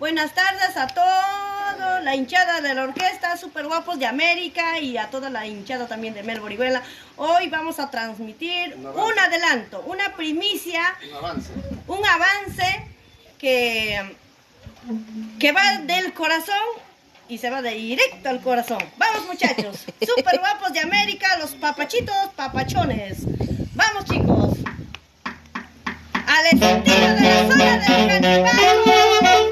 Buenas tardes a toda la hinchada de la orquesta Super Guapos de América y a toda la hinchada también de Mel Orihuela. Hoy vamos a transmitir un adelanto, una primicia, un avance que va del corazón y se va de directo al corazón. Vamos, muchachos, Super Guapos de América, los papachitos papachones. Vamos, chicos, al estilo de la zona del Canibago.